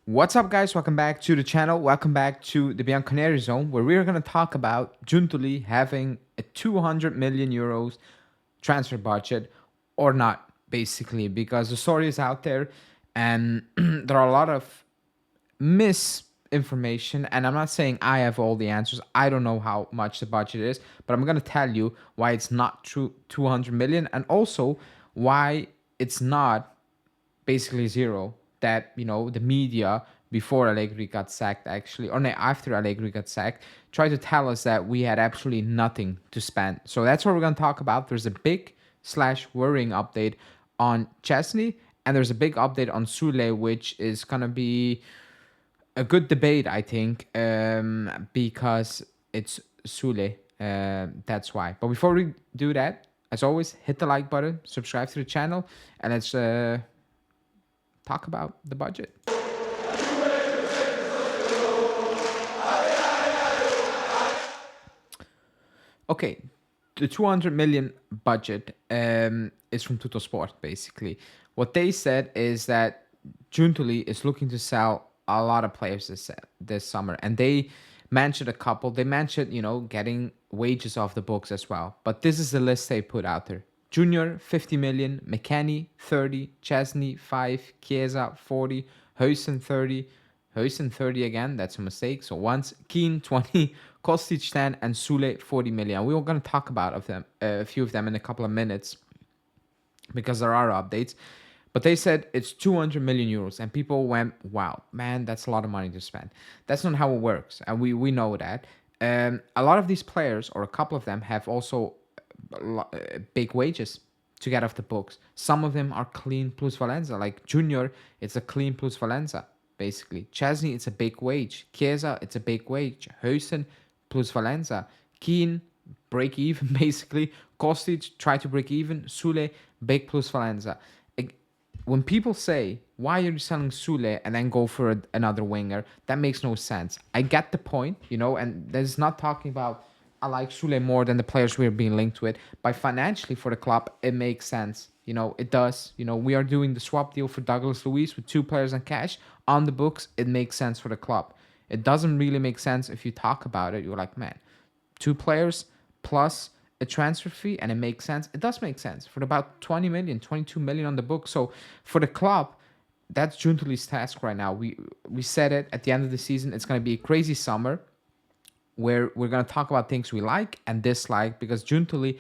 What's up, guys? Welcome back to the channel. Welcome back to the Bianconeri zone, where we're going to talk about Giuntoli having a 200 million euros transfer budget or not, basically, because the story is out there and there are a lot of misinformation. And I'm not saying I have all the answers. I don't know how much the budget is, but I'm going to tell you why it's not true 200 million and also why it's not basically zero. That, the media before Allegri got sacked, actually, or no, after Allegri got sacked, tried to tell us that we had absolutely nothing to spend. So that's what we're going to talk about. There's a big slash worrying update on Chesney, and there's a big update on Soule, which is going to be a good debate, I think, because it's Soule. That's why. But before we do that, as always, hit the like button, subscribe to the channel, and let's talk about the budget. Okay, the 200 million budget is from Tuttosport, basically. What they said is that Giuntoli is looking to sell a lot of players this summer, and they mentioned a couple. They mentioned, getting wages off the books as well. But this is the list they put out there. Junior, 50 million. McKennie, 30. Chesney, 5. Chiesa, 40. Huijsen, 30. Huijsen, 30 again. That's a mistake. So once. Keane, 20. Kostic, 10. And Soule, 40 million. We're going to talk about a few of them in a couple of minutes because there are updates. But they said it's 200 million euros. And people went, wow, man, that's a lot of money to spend. That's not how it works. And we know that. A lot of these players, or a couple of them, have also big wages to get off the books. Some of them are clean plus Valenza. Like Junior, it's a clean plus Valenza, basically. Chesney, it's a big wage. Chiesa, it's a big wage. Huijsen plus Valenza. Keane, break even, basically. Kostic, try to break even. Soule, big plus Valenza. When people say, why are you selling Soule and then go for another winger, that makes no sense. I get the point, and there's not talking about I like Soule more than the players we're being linked with. But financially for the club, it makes sense. It does. We are doing the swap deal for Douglas Luiz with 2 players and cash on the books. It makes sense for the club. It doesn't really make sense if you talk about it. You're like, man, 2 players plus a transfer fee, and it makes sense. It does make sense for about 20 million, 22 million on the book. So for the club, that's Giuntoli's task right now. We said it at the end of the season. It's going to be a crazy summer where we're going to talk about things we like and dislike, because Giuntoli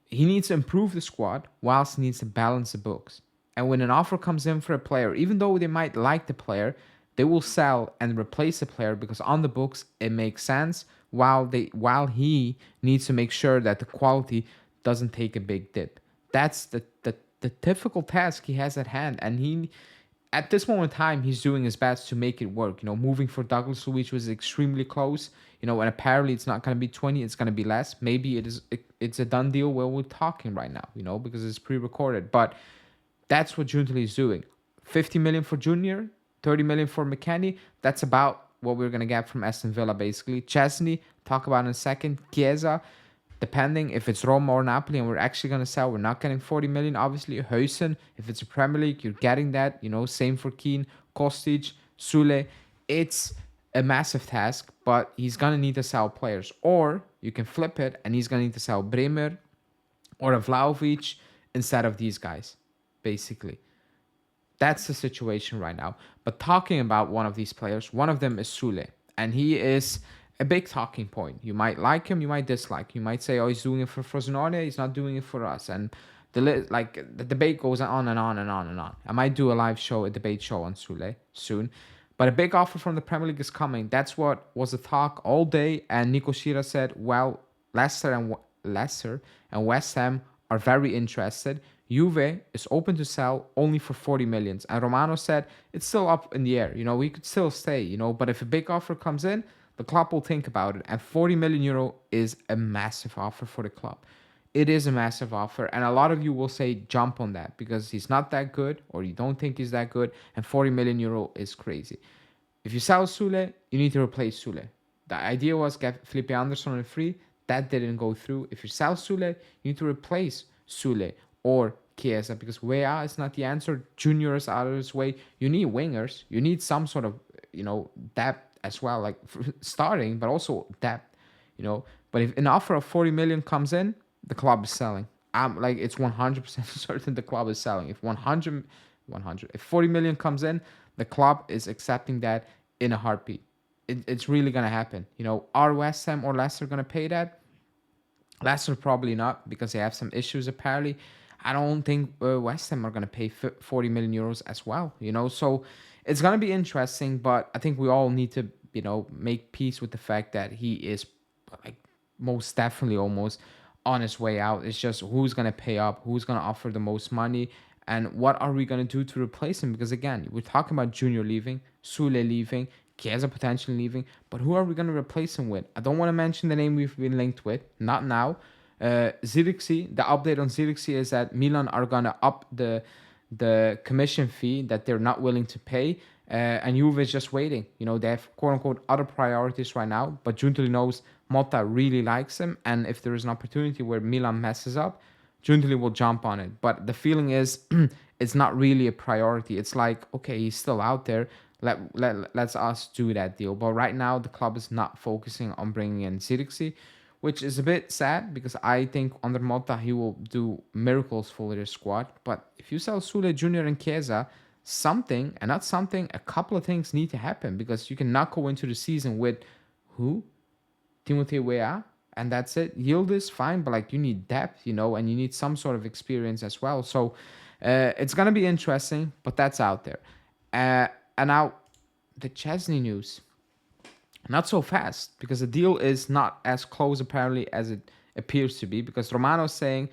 he needs to improve the squad whilst he needs to balance the books. And when an offer comes in for a player, even though they might like the player, they will sell and replace the player because on the books it makes sense, while he needs to make sure that the quality doesn't take a big dip. That's the difficult task he has at hand, and he, at this moment in time, he's doing his best to make it work. Moving for Douglas Luiz was extremely close. And apparently it's not going to be 20, it's going to be less. Maybe it's a done deal where we're talking right now, because it's pre-recorded. But that's what Giuntoli is doing. 50 million for Junior, 30 million for McKennie. That's about what we're going to get from Aston Villa, basically. Chesney, talk about in a second. Chiesa, depending if it's Roma or Napoli and we're actually going to sell, we're not getting 40 million, obviously. Huijsen, if it's a Premier League, you're getting that. Same for Keane, Kostic, Soule. It's a massive task, but he's going to need to sell players. Or you can flip it and he's going to need to sell Bremer or a Vlahovic instead of these guys, basically. That's the situation right now. But talking about one of these players, one of them is Soule. And he is a big talking point. You might like him, you might dislike. You might say, oh, he's doing it for Frosinone, he's not doing it for us. And the debate goes on and on and on and on. I might do a live show, a debate show on Soule soon. But a big offer from the Premier League is coming. That's what was the talk all day. And Nico Schira said, well, Leicester and West Ham are very interested. Juve is open to sell only for 40 million. And Romano said it's still up in the air. We could still stay, but if a big offer comes in, the club will think about it. And 40 million euro is a massive offer for the club. It is a massive offer. And a lot of you will say jump on that because he's not that good, or you don't think he's that good. And 40 million euro is crazy. If you sell Soule, you need to replace Soule. The idea was get Felipe Anderson on a free. That didn't go through. If you sell Soule, you need to replace Soule or Chiesa, because Weah is not the answer. Junior is out of his way. You need wingers. You need some sort of, depth as well, like starting, but also depth. But if an offer of 40 million comes in, the club is selling. I'm like, it's 100% certain the club is selling. If 100, if 40 million comes in, the club is accepting that in a heartbeat. It's really going to happen. Are West Ham or Leicester going to pay that? Leicester probably not, because they have some issues apparently. I don't think West Ham are going to pay 40 million euros as well. So it's going to be interesting, but I think we all need to, make peace with the fact that he is like most definitely almost on his way out. It's just who's going to pay up, who's going to offer the most money, and what are we going to do to replace him? Because again, we're talking about Junior leaving, Soule leaving, Chiesa potentially leaving, but who are we going to replace him with? I don't want to mention the name we've been linked with, not now. Zirkzee, the update on Zirkzee is that Milan are going to up the commission fee that they're not willing to pay, and Juve is just waiting. They have quote-unquote other priorities right now, but Giuntoli knows Motta really likes him, and if there is an opportunity where Milan messes up, Giuntoli will jump on it. But the feeling is it's not really a priority. It's like, okay, he's still out there. Let's us do that deal. But right now, the club is not focusing on bringing in Zirkzee, which is a bit sad, because I think under Motta, he will do miracles for their squad. But if you sell Soule Jr. and Chiesa, a couple of things need to happen, because you cannot go into the season with who? Timothy Weah, and that's it. Yield is fine, but like you need depth, and you need some sort of experience as well. So it's gonna be interesting, but that's out there. And now the Chesney news, not so fast, because the deal is not as close apparently as it appears to be, because Romano's saying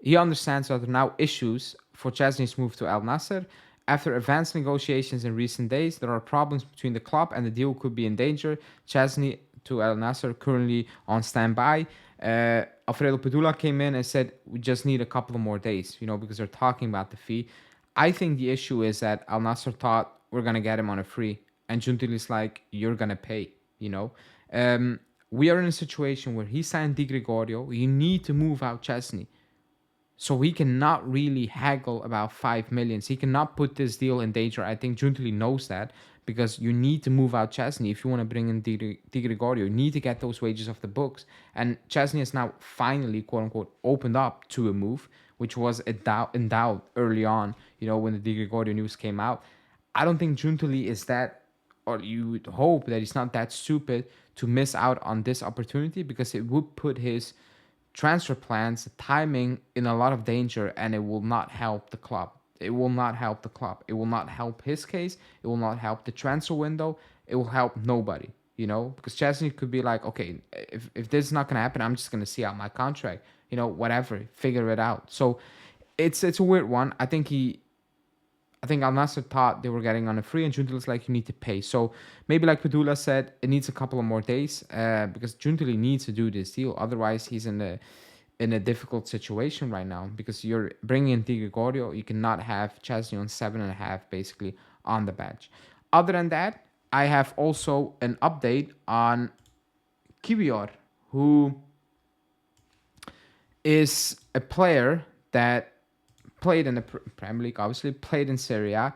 he understands that there are now issues for Chesney's move to Al Nassr. After advanced negotiations in recent days, there are problems between the club and the deal could be in danger. Chesney to Al Nassr currently on standby. Alfredo Pedula came in and said we just need a couple of more days, because they're talking about the fee. I think the issue is that Al Nassr thought we're gonna get him on a free, and Giuntoli's like, you're gonna pay. We are in a situation where he signed Di Gregorio. You need to move out Chesney. So he cannot really haggle about 5 million. He cannot put this deal in danger. I think Giuntoli knows that, because you need to move out Chesney if you want to bring in Di Gregorio. You need to get those wages off the books. And Chesney has now finally, quote unquote, opened up to a move, which was in doubt early on, when the Di Gregorio news came out. I don't think Giuntoli is that, or you would hope that he's not that stupid to miss out on this opportunity, because it would put his transfer plans, timing in a lot of danger, and it will not help the club. It will not help the club. It will not help his case. It will not help the transfer window. It will help nobody, because Chesney could be like, okay, if this is not going to happen, I'm just going to see out my contract, whatever, figure it out. So it's a weird one. I think Al Nassr thought they were getting on a free, and Giuntoli's like, you need to pay. So maybe like Pedula said, it needs a couple of more days, because Giuntoli needs to do this deal. Otherwise, he's in a difficult situation right now, because you're bringing in Di Gregorio. You cannot have Chesney on 7.5 basically on the bench. Other than that, I have also an update on Kiwior, who is a player that played in the Premier League, obviously, played in Serie A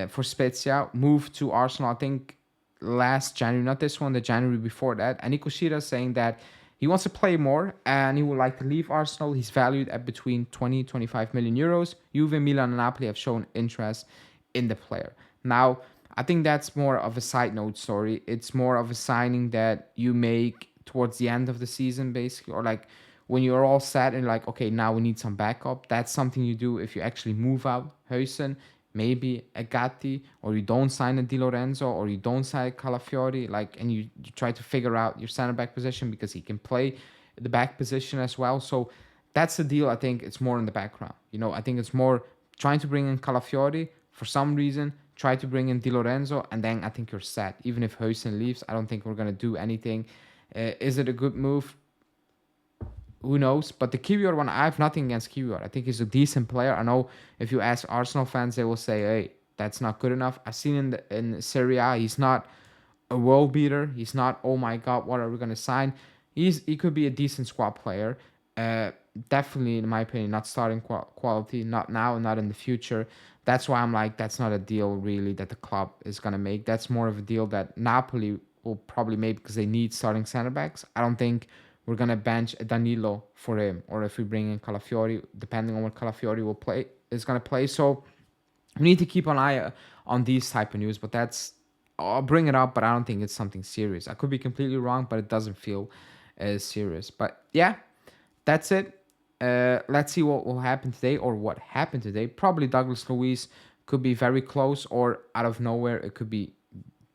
for Spezia, moved to Arsenal, I think, last January, not this one, the January before that. And Nico Shira saying that he wants to play more and he would like to leave Arsenal. He's valued at between 20-25 million euros. Juve, Milan, and Napoli have shown interest in the player. Now, I think that's more of a side note story. It's more of a signing that you make towards the end of the season, basically, or like when you're all set and like, okay, now we need some backup. That's something you do if you actually move out Huijsen, maybe a Gatti, or you don't sign a Di Lorenzo, or you don't sign a Calafiori, like, and you try to figure out your center back position, because he can play the back position as well. So that's the deal. I think it's more in the background. I think it's more trying to bring in Calafiori for some reason, try to bring in Di Lorenzo, and then I think you're set. Even if Huijsen leaves, I don't think we're going to do anything. Is it a good move? Who knows? But the Kiwior one, I have nothing against Kiwior. I think he's a decent player. I know if you ask Arsenal fans, they will say, hey, that's not good enough. I've seen in Serie A, he's not a world beater. He's not, oh my God, what are we going to sign? He could be a decent squad player. definitely, in my opinion, not starting quality, not now, not in the future. That's why I'm like, that's not a deal really that the club is gonna make. That's more of a deal that Napoli will probably make because they need starting center backs. I don't think we're gonna bench Danilo for him, or if we bring in Calafiori, depending on what Calafiori will play is gonna play. So we need to keep an eye on these type of news. But that's, I'll bring it up, but I don't think it's something serious. I could be completely wrong, but it doesn't feel as serious. But yeah, that's it. Let's see what will happen today, or what happened today. Probably Douglas Luiz could be very close, or out of nowhere it could be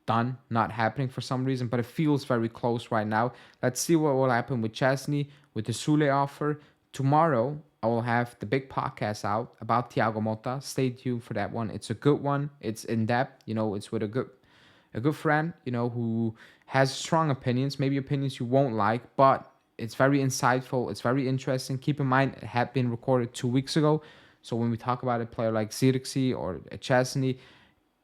done, not happening for some reason, but it feels very close right now. Let's see what will happen with Chesney, with the Soule offer. Tomorrow, I will have the big podcast out about Thiago Motta. Stay tuned for that one. It's a good one. It's in depth. It's with a good friend, who has strong opinions, maybe opinions you won't like, but it's very insightful. It's very interesting. Keep in mind, it had been recorded 2 weeks ago. So when we talk about a player like Zirkzee or Chesney,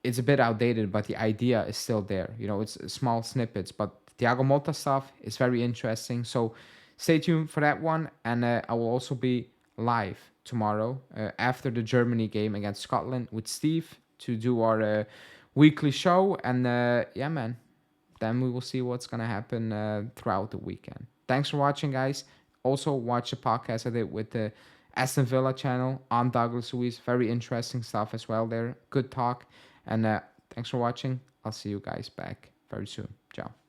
it's a bit outdated, but the idea is still there. It's small snippets, but Thiago Motta stuff is very interesting. So stay tuned for that one. And I will also be live tomorrow after the Germany game against Scotland with Steve to do our weekly show. And yeah, man, then we will see what's going to happen throughout the weekend. Thanks for watching, guys. Also, watch the podcast I did with the Aston Villa channel on Douglas Luiz. Very interesting stuff as well there. Good talk. And thanks for watching. I'll see you guys back very soon. Ciao.